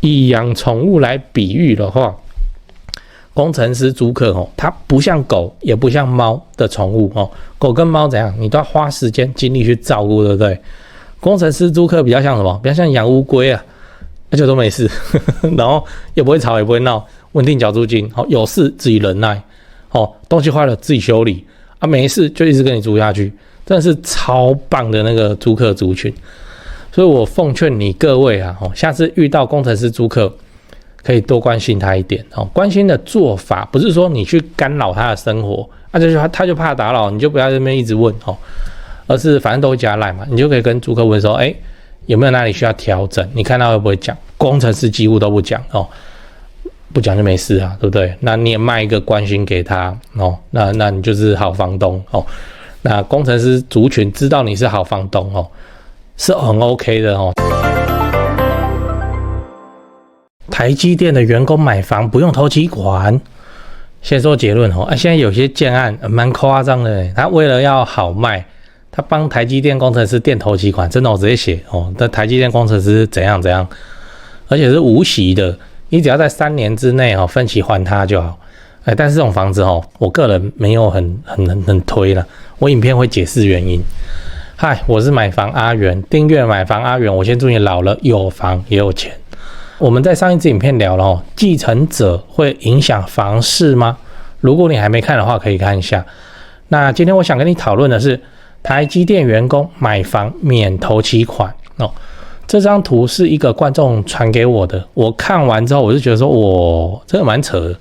以养宠物来比喻的话，工程师租客它不像狗也不像猫的宠物狗跟猫怎样，你都要花时间精力去照顾，对不对？工程师租客比较像什么？比较像养乌龟啊，而且都没事，然后也不会吵也不会闹，稳定缴租金，有事自己忍耐，东西坏了自己修理啊，没事就一直跟你租下去，真的是超棒的那个租客族群。所以我奉劝你各位啊，下次遇到工程师租客，可以多关心他一点关心的做法不是说你去干扰他的生活，他就怕打扰，你就不要在那边一直问而是反正都加赖嘛，你就可以跟租客问说，有没有哪里需要调整？你看他会不会讲？工程师几乎都不讲不讲就没事啊，对不对？那你也卖一个关心给他那你就是好房东那工程师族群知道你是好房东是很 OK 的台积电的员工买房不用头期款。先说结论现在有些建案蛮夸张的，他为了要好卖，他帮台积电工程师垫头期款，真的我直接写但台积电工程师怎样怎样，而且是无息的，你只要在3年之内分期还他就好。但是这种房子我个人没有很推了，我影片会解释原因。嗨，我是买房阿元，订阅买房阿元，我先祝你老了有房也有钱。我们在上一支影片聊了继承者会影响房市吗？如果你还没看的话，可以看一下。那今天我想跟你讨论的是台积电员工买房免头期款这张图是一个观众传给我的，我看完之后我就觉得说，这个蛮扯的，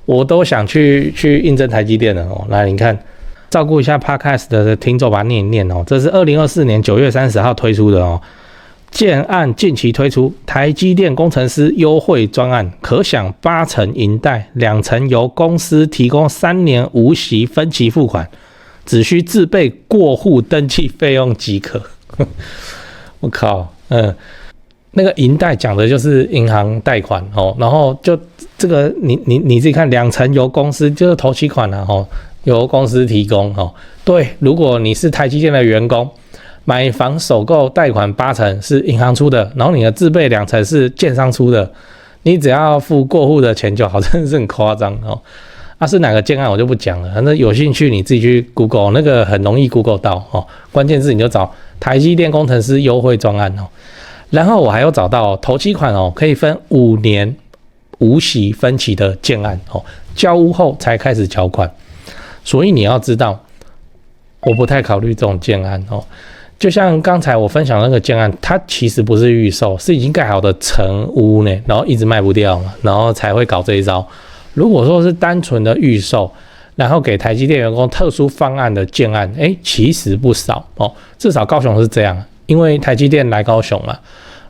我都想去应征台积电了来，你看。照顾一下 Podcast 的听众，把它念一念这是2024年9月30号推出的建案近期推出台积电工程师优惠专案，可享8成银贷，2成由公司提供3年无息分期付款，只需自备过户登记费用即可。我靠，那个银贷讲的就是银行贷款然后就这个你自己看，2成由公司就是头期款由公司提供对，如果你是台积电的员工，买房首购贷款8成是银行出的，然后你的自备2成是建商出的，你只要付过户的钱就好，真的是很夸张是哪个建案我就不讲了，反正有兴趣你自己去 Google， 那个很容易 Google 到关键字你就找台积电工程师优惠专案然后我还有找到头期款可以分5年无息分期的建案交屋后才开始缴款。所以你要知道，我不太考虑这种建案就像刚才我分享的那个建案，它其实不是预售，是已经盖好的成屋呢，然后一直卖不掉嘛，然后才会搞这一招。如果说是单纯的预售，然后给台积电员工特殊方案的建案，其实不少至少高雄是这样，因为台积电来高雄嘛，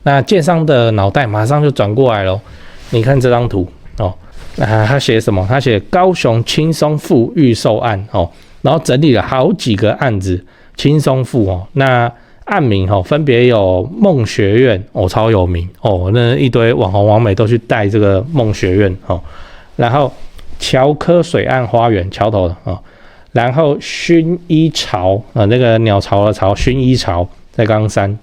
那建商的脑袋马上就转过来了。你看这张图他写什么？他写高雄轻松富预售案然后整理了好几个案子，轻松富那案名分别有梦学院超有名那一堆网红网美都去带这个梦学院然后桥科水岸花园桥头的然后薰衣巢那个鸟巢的巢，薰衣巢在冈山，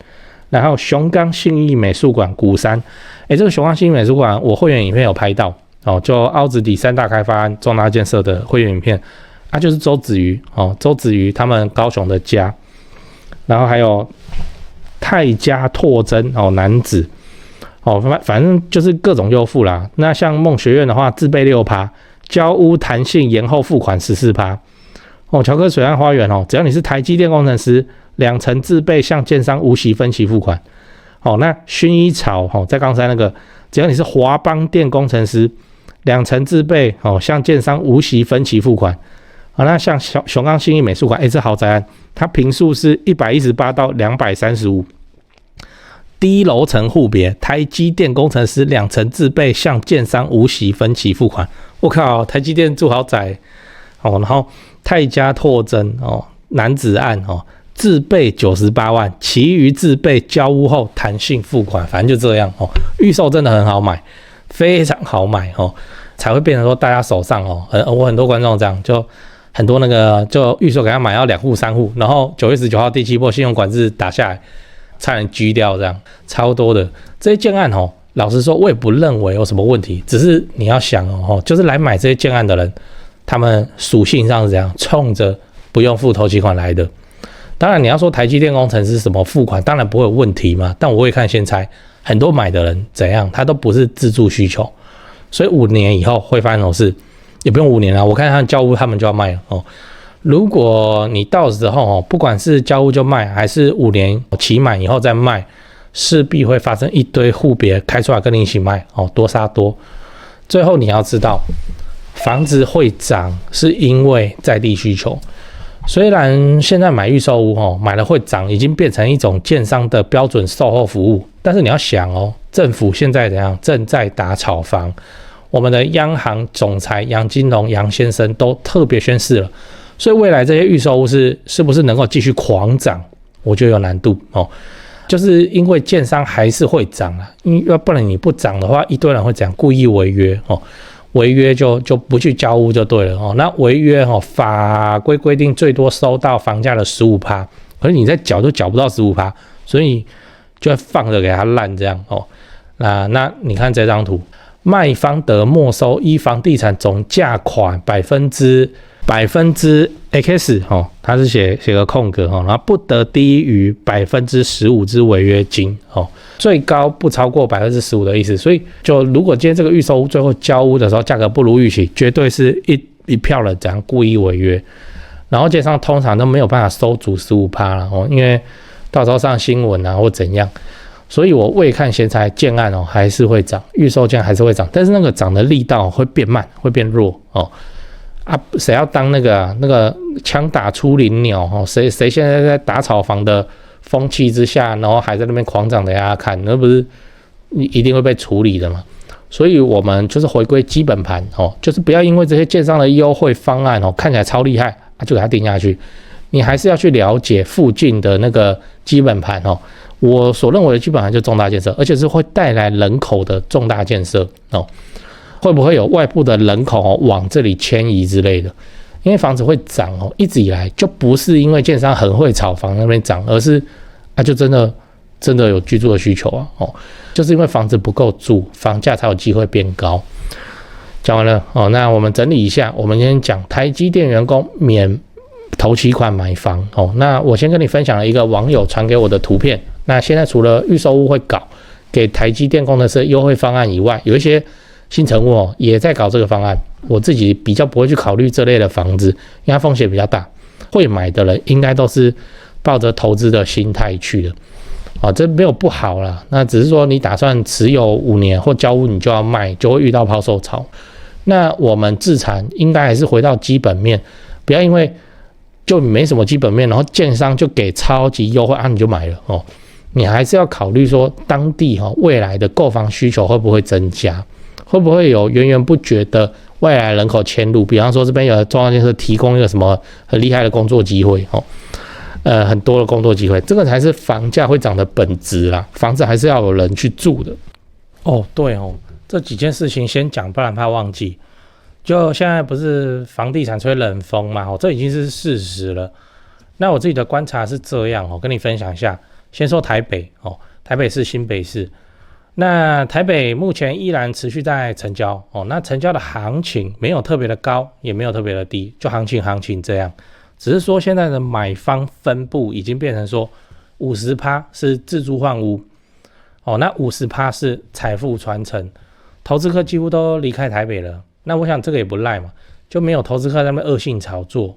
然后雄冈信义美术馆鼓山。这个雄冈信义美术馆我会员影片有拍到就凹子底3大开发案重大建设的会员影片就是周子瑜周子瑜他们高雄的家，然后还有泰家拓增男子反正就是各种优付啦。那像梦学院的话，自备 6%， 交屋弹性延后付款 14%。桥科水岸花园只要你是台积电工程师，2成自备向建商无息分期付款。那薰衣巢在冈山那个，只要你是华邦电工程师，2成自备向建商无息分期付款。那像雄冈信义美术馆，这豪宅案，它坪数是118到235，低楼层户别，台积电工程师2成自备向建商无息分期付款。我靠，台积电住豪宅然后泰家拓增男子案自备98万，其余自备交屋后弹性付款，反正就这样预售真的很好买，非常好买才会变成说大家手上我很多观众这样，就很多那个就预售给他买要2户3户，然后9月19号第7波信用管制打下来，差点狙掉这样，超多的这些建案老实说，我也不认为有什么问题，只是你要想哦，就是来买这些建案的人，他们属性上是怎样，冲着不用付头期款来的。当然，你要说台积电工程师什么付款，当然不会有问题嘛。但我会看现在很多买的人怎样，他都不是自住需求，所以5年以后会发生什么事，也不用5年啦，我看他们交屋他们就要卖了哦。如果你到时候哦，不管是交屋就卖，还是5年期满以后再卖，势必会发生一堆户别开出来跟你一起卖哦，多杀多。最后你要知道，房子会涨是因为在地需求。虽然现在买预售屋哦，买了会涨，已经变成一种建商的标准售后服务，但是你要想哦，政府现在怎样正在打炒房，我们的央行总裁杨金龙杨先生都特别宣示了，所以未来这些预售屋是不是能够继续狂涨，我觉得有难度哦。就是因为建商还是会涨啊，因为不然你不涨的话，一堆人会这样故意违约哦，违约就不去交屋就对了哦。那违约哦，法规规定最多收到房价的15%，可是你在缴就缴不到15%，所以就会放着给它烂这样哦。那你看这张图，卖方得没收依房地产总价款%X 哦，它是写个空格哦，然后不得低于15%之违约金哦，最高不超过15%的意思。所以就如果今天这个预售屋最后交屋的时候价格不如预期，绝对是一票人这样故意违约，然后建商通常都没有办法收足15%啦哦，因为到时候上新闻啊或怎样。所以我未看先猜，建案哦还是会涨，预售建还是会涨，但是那个涨的力道会变慢，会变弱哦。谁要当那个枪打出林鸟哦？谁现在在打炒房的风气之下，然后还在那边狂涨给大家看，那不是一定会被处理的嘛？所以我们就是回归基本盘哦，就是不要因为这些建商的优惠方案哦看起来超厉害就给它定下去，你还是要去了解附近的那个基本盘哦。我所认为的基本盘就是重大建设，而且是会带来人口的重大建设哦。会不会有外部的人口往这里迁移之类的？因为房子会涨哦，一直以来就不是因为建商很会炒房那边涨，而是就真的有居住的需求哦，就是因为房子不够住，房价才有机会变高。讲完了哦，那我们整理一下，我们今天讲台积电员工免头期款买房哦。那我先跟你分享了一个网友传给我的图片。那现在除了预售屋会搞给台积电工程师优惠方案以外，有一些新成屋也在搞这个方案，我自己比较不会去考虑这类的房子，因为它风险比较大。会买的人应该都是抱着投资的心态去的，这没有不好啦。那只是说你打算持有5年或交屋你就要卖，就会遇到抛售潮。那我们自产应该还是回到基本面，不要因为就没什么基本面，然后建商就给超级优惠你就买了哦。你还是要考虑说当地未来的购房需求会不会增加。会不会有源源不绝的外来人口迁入？比方说这边有重要建设提供一个什么很厉害的工作机会很多的工作机会，这个才是房价会涨的本质啦。房子还是要有人去住的哦。对哦，这几件事情先讲，不然怕忘记。就现在不是房地产吹冷风嘛？这已经是事实了。那我自己的观察是这样跟你分享一下。先说台北台北市、新北市。那台北目前依然持续在成交那成交的行情没有特别的高，也没有特别的低，就行情这样。只是说现在的买方分布已经变成说 50% 是自住换屋那 50% 是财富传承，投资客几乎都离开台北了。那我想这个也不赖嘛，就没有投资客在那边恶性炒作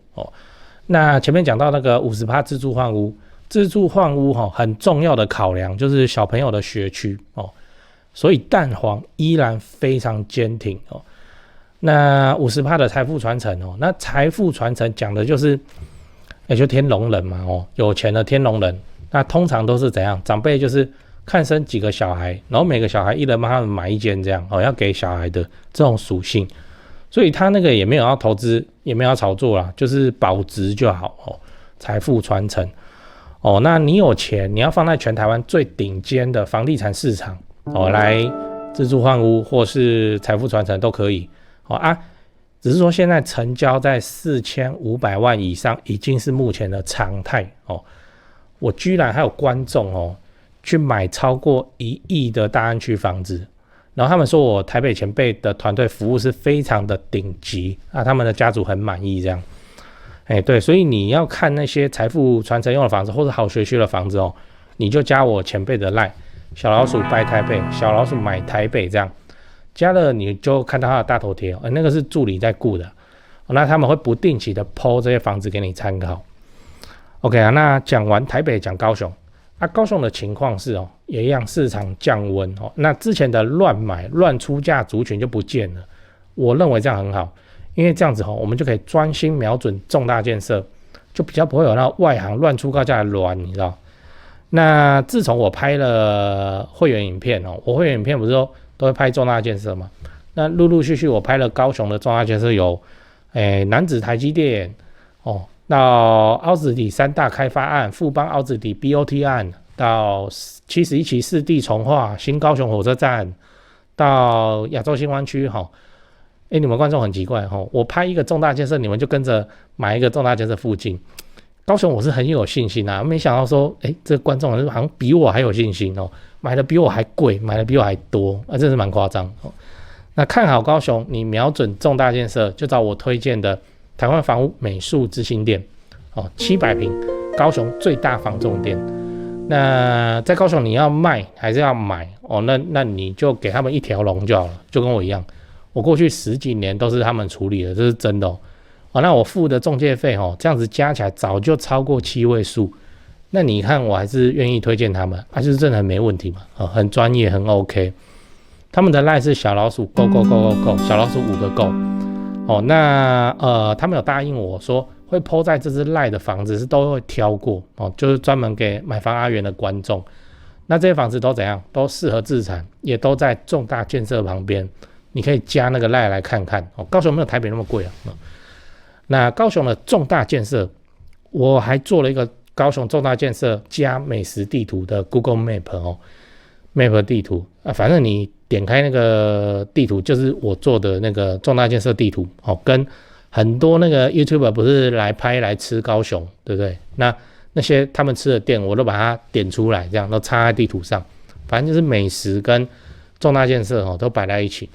那前面讲到那个 50% 自住换屋，自住换屋很重要的考量就是小朋友的学区所以蛋黄依然非常坚挺那 50% 的财富传承那财富传承讲的就是就天龙人嘛有钱的天龙人。那通常都是怎样？长辈就是看生几个小孩，然后每个小孩一人帮他们买一间这样要给小孩的这种属性。所以他那个也没有要投资，也没有要炒作啦，就是保值就好财富传承那你有钱，你要放在全台湾最顶尖的房地产市场来自住换屋或是财富传承都可以只是说现在成交在4500万以上已经是目前的常态我居然还有观众去买超过1亿的大安区房子，然后他们说我台北前辈的团队服务是非常的顶级啊，他们的家族很满意这样。对，所以你要看那些财富传承用的房子或者好学区的房子哦，你就加我前辈的 LINE 小老鼠拜台北，小老鼠买台北这样，加了你就看到他的大头贴，那个是助理在顾的，那他们会不定期的 po 这些房子给你参考。OK 啊，那讲完台北讲高雄啊，高雄的情况是也一样市场降温那之前的乱买乱出价族群就不见了，我认为这样很好。因为这样子我们就可以专心瞄准重大建设，就比较不会有那外行乱出高价的乱，你知道？那自从我拍了会员影片我会员影片不是都会拍重大建设嘛？那陆陆续续我拍了高雄的重大建设有，楠梓台积电到凹子底3大开发案、富邦凹子底 BOT 案，到71期4地重划、新高雄火车站，到亚洲新湾区你们观众很奇怪我拍一个重大建设，你们就跟着买一个重大建设附近。高雄我是很有信心没想到说，这个观众好像比我还有信心买的比我还贵，买的比我还多，真是蛮夸张那看好高雄，你瞄准重大建设，就找我推荐的台湾房屋美术之星店700坪，高雄最大房仲店。那在高雄你要卖还是要买那你就给他们一条龙就好了，就跟我一样。我过去10几年都是他们处理的，这是真的那我付的中介费这样子加起来早就超过7位数。那你看我还是愿意推荐他们就是真的很没问题嘛很专业很 OK。他们的 LINE 是小老鼠 go go go go go 小老鼠5个 go 那他们有答应我说会 po 在这支 LINE 的房子是都会挑过就是专门给买房阿元的观众。那这些房子都怎样？都适合自产，也都在重大建设旁边。你可以加那个 LINE 来看看高雄没有台北那么贵那高雄的重大建设，我还做了一个高雄重大建设加美食地图的 Google Map Map 地图反正你点开那个地图就是我做的那个重大建设地图跟很多那个 YouTuber 不是来拍来吃高雄，对不对？那些他们吃的店我都把它点出来，这样都插在地图上，反正就是美食跟重大建设都摆在一起。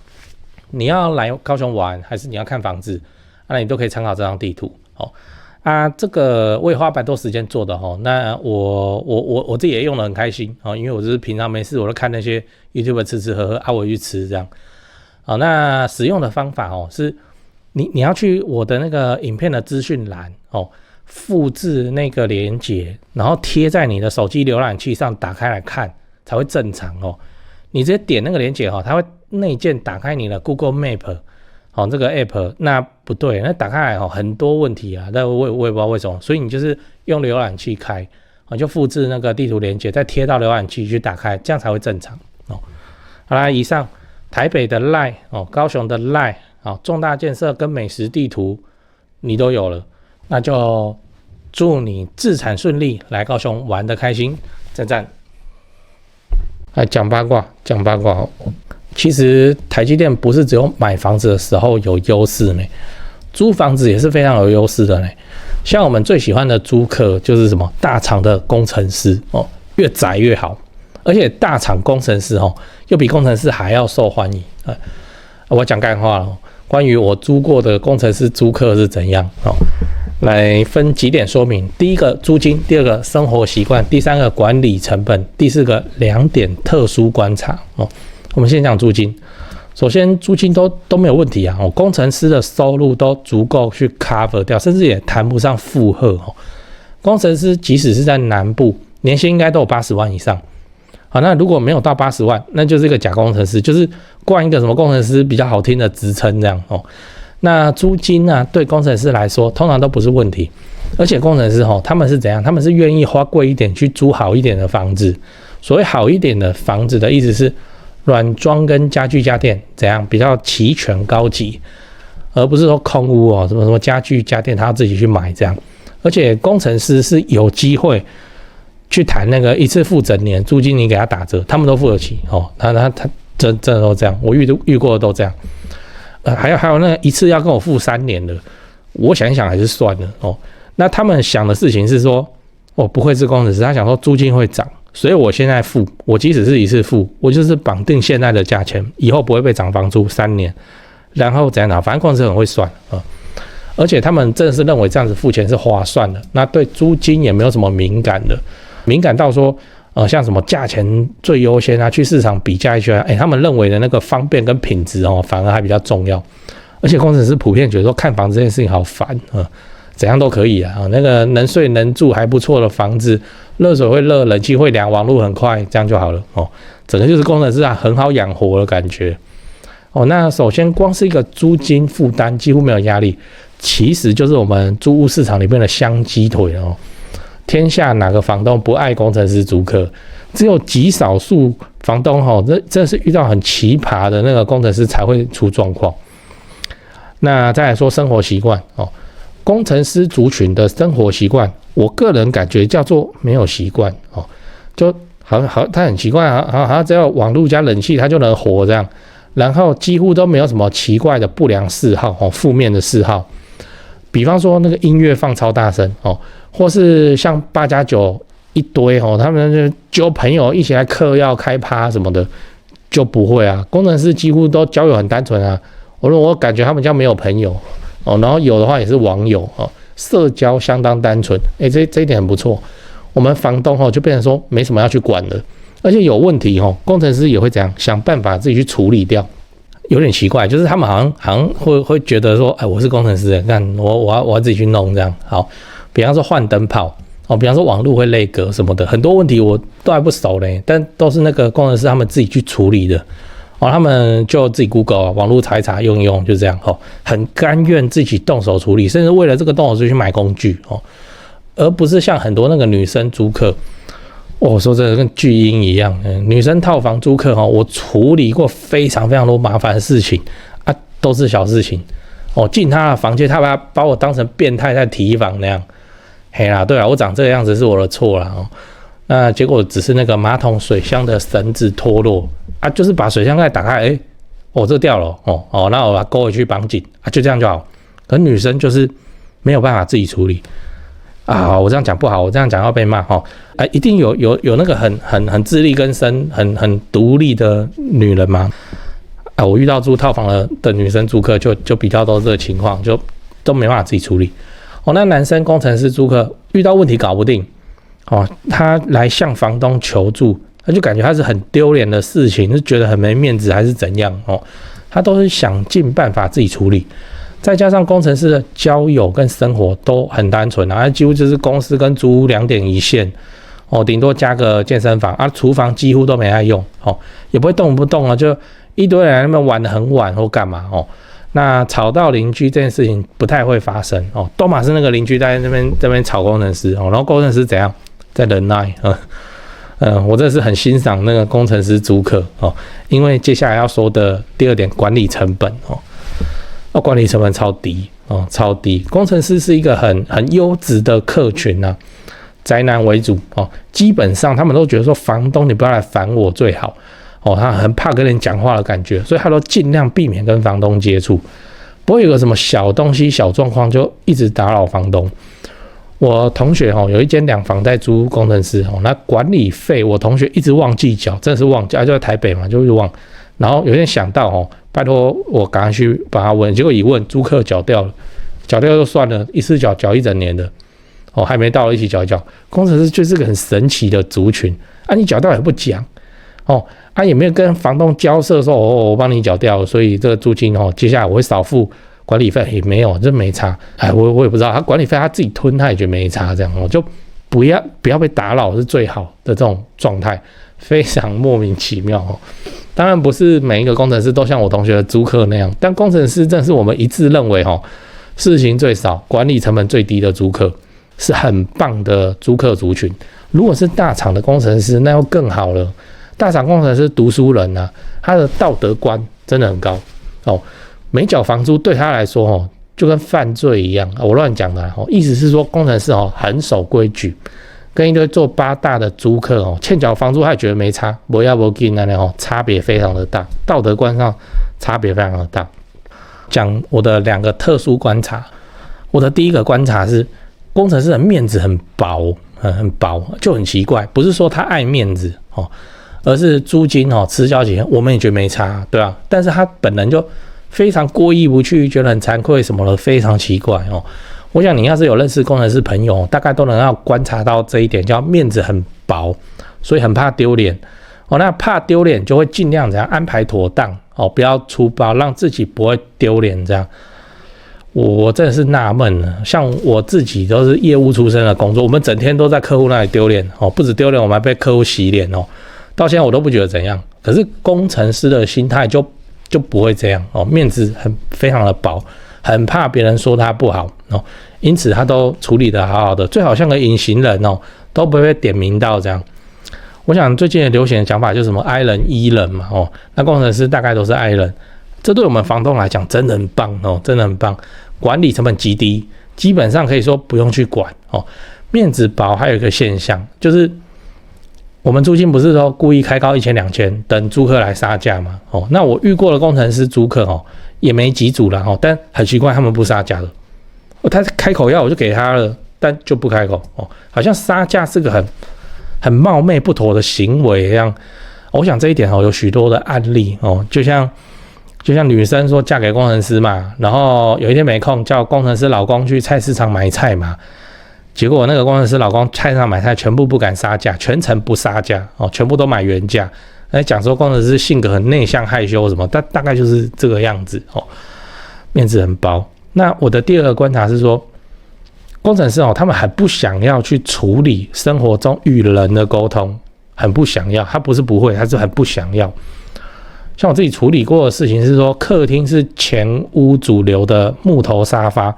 你要来高雄玩还是你要看房子那你都可以参考这张地图这个我也花蛮多时间做的那我自己也用得很开心因为我就是平常没事我都看那些 YouTuber 吃吃喝喝我去吃这样那使用的方法是你要去我的那个影片的资讯栏复制那个连结，然后贴在你的手机浏览器上打开来看才会正常你直接点那个连结它会内建打开你的 Google Map 这个 App 那不对，那打开来很多问题但我也不知道为什么，所以你就是用浏览器开就复制那个地图连结再贴到浏览器去打开，这样才会正常好啦，以上台北的 LINE 高雄的 LINE 重大建设跟美食地图你都有了，那就祝你自产顺利，来高雄玩得开心，赞赞。讲八卦其实台积电不是只有买房子的时候有优势呢，租房子也是非常有优势的呢。像我们最喜欢的租客就是什么大厂的工程师越窄越好，而且大厂工程师又比工程师还要受欢迎我讲干话了关于我租过的工程师租客是怎样来分几点说明：第一个租金，第二个生活习惯，第三个管理成本，第四个2点特殊观察我们先讲租金。首先租金都没有问题工程师的收入都足够去 cover 掉，甚至也谈不上负荷工程师即使是在南部年薪应该都有80万以上那如果没有到80万，那就是一个假工程师，就是冠一个什么工程师比较好听的职称这样那租金对工程师来说通常都不是问题，而且工程师他们是怎样？他们是愿意花贵一点去租好一点的房子。所谓好一点的房子的意思是软装跟家具家电怎样比较齐全高级，而不是说空屋什么家具家电他要自己去买这样。而且工程师是有机会去谈那个一次付整年租金，你给他打折，他们都付得起他真的都这样，我遇过的都这样。还有那一次要跟我付3年的，我想一想还是算了那他们想的事情是说不会是工程师，他想说租金会涨，所以我现在付，我即使是一次付，我就是绑定现在的价钱，以后不会被涨房租3年，然后怎样拿，反正公司很会算啊。而且他们真的是认为这样子付钱是划算的，那对租金也没有什么敏感的，敏感到说，像什么价钱最优先啊，去市场比价一圈，他们认为的那个方便跟品质反而还比较重要。而且工程师普遍觉得说看房子这件事情好烦啊，怎样都可以啊，那个能睡能住还不错的房子，热水会热，冷气会凉，网络很快，这样就好了哦。整个就是工程师很好养活的感觉哦。那首先光是一个租金负担几乎没有压力。其实就是我们租屋市场里面的香鸡腿哦，天下哪个房东不爱工程师租客？只有极少数房东这是遇到很奇葩的那个工程师才会出状况。那再来说生活习惯哦，工程师族群的生活习惯，我个人感觉叫做没有习惯哦，就好他很奇怪好像只要网络加冷气他就能活这样，然后几乎都没有什么奇怪的不良嗜好负面的嗜好。比方说那个音乐放超大声或是像8+9一堆他们就揪朋友一起来嗑药开趴什么的，就不会啊。工程师几乎都交友很单纯啊，我感觉他们家没有朋友然后有的话也是网友社交相当单纯，这一点很不错。我们房东就变成说没什么要去管了，而且有问题工程师也会怎样想办法自己去处理掉。有点奇怪，就是他们好像会觉得说，我是工程师，看我要自己去弄这样。好，比方说换灯泡比方说网络会内格什么的，很多问题我都还不熟嘞，但都是那个工程师他们自己去处理的他们就自己 Google 网络查一查用一用，就这样很甘愿自己动手处理，甚至为了这个动手去买工具而不是像很多那个女生租客。我说真的跟巨婴一样，女生套房租客我处理过非常非常多麻烦的事情啊，都是小事情进她的房间，她把我当成变态在提房那样，嘿啦，对啦，我长这个样子是我的错啦那结果只是那个马桶水箱的绳子脱落啊，就是把水箱盖打开，这掉了那我把它勾回去绑紧啊，就这样就好。可女生就是没有办法自己处理。我这样讲不好，我这样讲要被骂一定有那个很自力更生、很独立的女人吗？我遇到住套房的女生租客就比较多这个情况，就都没办法自己处理那男生工程师租客遇到问题搞不定他来向房东求助，他就感觉他是很丢脸的事情，就觉得很没面子还是怎样他都是想尽办法自己处理。再加上工程师的交友跟生活都很单纯几乎就是公司跟租屋2点一线顶多加个健身房厨房几乎都没爱用也不会动不动就一堆人在那边玩得很晚或干嘛那吵到邻居这件事情不太会发生都嘛是那个邻居在那边吵工程师然后工程师怎样在忍耐我真的是很欣赏那个工程师租客因为接下来要说的第2点，管理成本管理成本超低超低。工程师是一个很优质的客群宅男为主基本上他们都觉得说房东你不要来烦我最好他很怕跟人讲话的感觉，所以他都尽量避免跟房东接触，不会有个什么小东西小状况就一直打扰房东。我同学有一间2房在租工程师那管理费我同学一直忘记缴，真的是忘记就在台北嘛，就一直忘。然后有点想到拜托我赶快去把他问，结果一问租客缴掉了，缴掉就算了，一次缴1整年的还没到一起缴一缴。工程师就是个很神奇的族群你缴掉也不讲也没有跟房东交涉说我帮你缴掉，所以这个租金接下来我会少付管理费，也没有，这没差。我也不知道他管理费他自己吞，他也觉得没差，这样就不要被打扰是最好的这种状态，非常莫名其妙当然不是每一个工程师都像我同学的租客那样，但工程师正是我们一致认为事情最少、管理成本最低的租客，是很棒的租客族群。如果是大厂的工程师，那要更好了。大厂工程师读书人他的道德观真的很高没缴房租对他来说就跟犯罪一样，我乱讲的意思是说工程师很守规矩。跟一堆做8大的租客欠缴房租他也觉得没差，不要不给差别非常的大，道德观上差别非常的大。讲我的2个特殊观察，我的第一个观察是工程师的面子很薄很薄，就很奇怪。不是说他爱面子哦，而是租金哦迟交几天，我们也觉得没差，对吧？但是他本人就非常过意不去，觉得很惭愧什么的，非常奇怪哦。我想你要是有认识工程师朋友，大概都能要观察到这一点，叫面子很薄，所以很怕丢脸哦。那怕丢脸就会尽量怎样安排妥当哦，不要出包，让自己不会丢脸这样。我真的是纳闷了，像我自己都是业务出身的工作，我们整天都在客户那里丢脸哦，不止丢脸，我们还被客户洗脸哦。到现在我都不觉得怎样，可是工程师的心态就不会这样哦，面子非常的薄。很怕别人说他不好哦，因此他都处理得好好的，最好像个隐形人哦，都不会被点名到这样。我想最近的流行的讲法就是什么 I 人 E 人嘛哦，那工程师大概都是 I 人，这对我们房东来讲真的很棒哦，真的很棒，管理成本极低，基本上可以说不用去管哦。面子薄还有一个现象就是我们租金不是说故意开高1000、2000，等租客来杀价嘛哦，那我遇过的工程师租客哦。也没几组了，但很奇怪，他们不杀价的。他开口要我就给他了，但就不开口哦，好像杀价是个很冒昧不妥的行为一样。我想这一点有许多的案例哦，就像女生说嫁给工程师嘛，然后有一天没空，叫工程师老公去菜市场买菜嘛，结果那个工程师老公菜市场买菜全部不敢杀价，全程不杀价哦，全部都买原价。讲说工程师性格很内向害羞什么，但大概就是这个样子哦，面子很薄。那我的第二个观察是说，工程师他们很不想要去处理生活中与人的沟通，很不想要。他不是不会，他是很不想要。像我自己处理过的事情是说，客厅是前屋主流的木头沙发，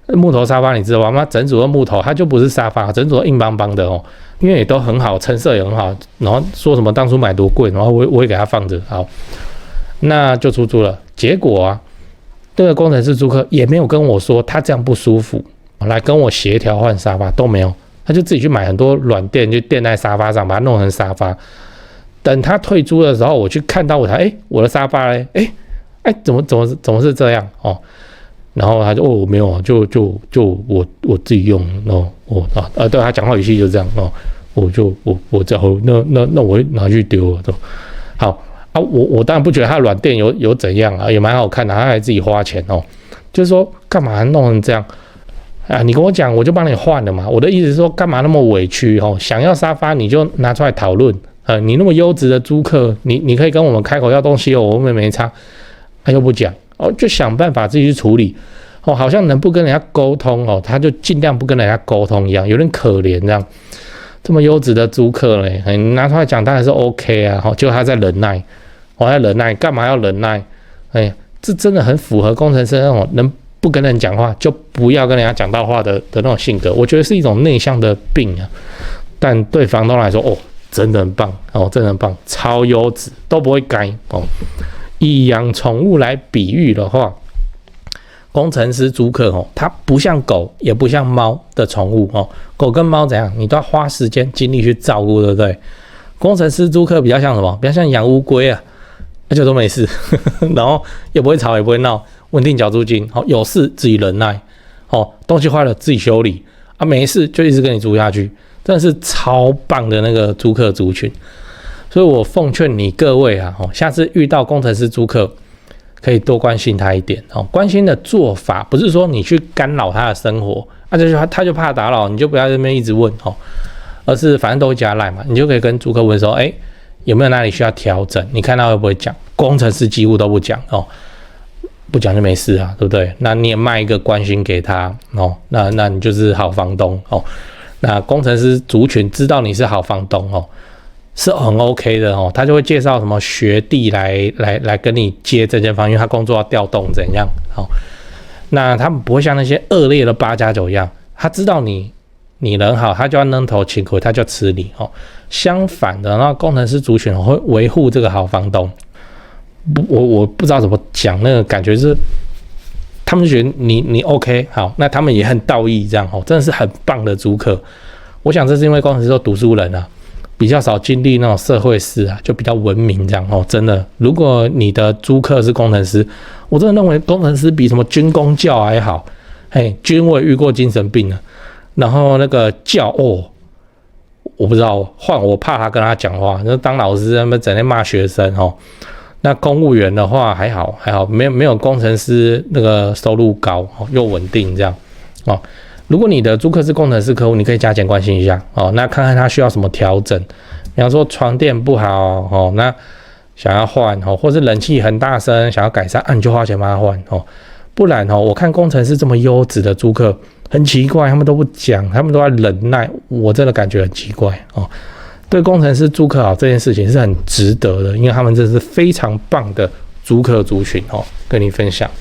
木头沙发你知道吗？整组的木头，它就不是沙发，整组都硬邦邦的哦。因为也都很好，成色也很好，然后说什么当初买多贵，然后我也给他放着，好，那就出租了。结果啊，这个工程师租客也没有跟我说他这样不舒服，来跟我协调换沙发都没有，他就自己去买很多软垫，就垫在沙发上，把它弄成沙发。等他退租的时候，我去看到我的沙发嘞，怎么是这样哦？然后他就没有啊，就我自己用，然后对他讲话语气就这样哦，我这样，那我拿去丢了都好啊，我当然不觉得他软垫有怎样啊，也蛮好看的，他还自己花钱哦，就是说干嘛弄成这样啊？你跟我讲，我就帮你换了嘛。我的意思是说，干嘛那么委屈哦？想要沙发你就拿出来讨论，你那么优质的租客，你可以跟我们开口要东西哦，我们没差，他又不讲。就想办法自己去处理哦，好像能不跟人家沟通哦，他就尽量不跟人家沟通一样，有点可怜这样。这么优质的租客嘞，你拿出来讲当然是 OK 啊，结果他在忍耐，在忍耐，干嘛要忍耐？这真的很符合工程师那种能不跟人讲话就不要跟人家讲到话的那种性格，我觉得是一种内向的病啊。但对房东来说，真的很棒哦，真的很棒，超优质，都不会改哦。以养宠物来比喻的话，工程师租客它不像狗也不像猫的宠物哦，狗跟猫怎样，你都要花时间精力去照顾，对不对？工程师租客比较像什么？比较像养乌龟啊，而且都没事，然后也不会吵也不会闹，稳定缴租金，有事自己忍耐，东西坏了自己修理啊，没事就一直跟你租下去，真的是超棒的那个租客族群。所以我奉劝你各位啊，下次遇到工程师租客，可以多关心他一点哦。关心的做法不是说你去干扰他的生活，他就怕打扰，你就不要在那边一直问哦，而是反正都会加赖嘛，你就可以跟租客问说，有没有哪里需要调整？你看他会不会讲？工程师几乎都不讲哦，不讲就没事啊，对不对？那你也卖一个关心给他哦，那你就是好房东哦。那工程师族群知道你是好房东哦。是很 OK 的哦，他就会介绍什么学弟来跟你接这间房，因为他工作要调动怎样哦。那他们不会像那些恶劣的8+9一样，他知道你人好，他就要扔头请回，他就吃你哦。相反的，那工程师族群会维护这个好房东。我不知道怎么讲，那个感觉是他们就觉得你 OK 好，那他们也很道义这样哦，真的是很棒的租客。我想这是因为工程师都读书人啊。比较少经历那种社会事啊，就比较文明这样哦。真的，如果你的租客是工程师，我真的认为工程师比什么军公教还好。军我也遇过精神病了，然后那个叫我不知道，换我怕他跟他讲话，那当老师他们整天骂学生哦。那公务员的话还好，没有工程师那个收入高又稳定这样哦。如果你的租客是工程师客户，你可以加减关心一下哦，那看看他需要什么调整，比方说床垫不好哦，那想要换哦，或是冷气很大声想要改善，你就花钱帮他换哦。不然我看工程师这么优质的租客很奇怪，他们都不讲，他们都在忍耐，我真的感觉很奇怪哦。对工程师租客好这件事情是很值得的，因为他们这是非常棒的租客族群哦，跟你分享。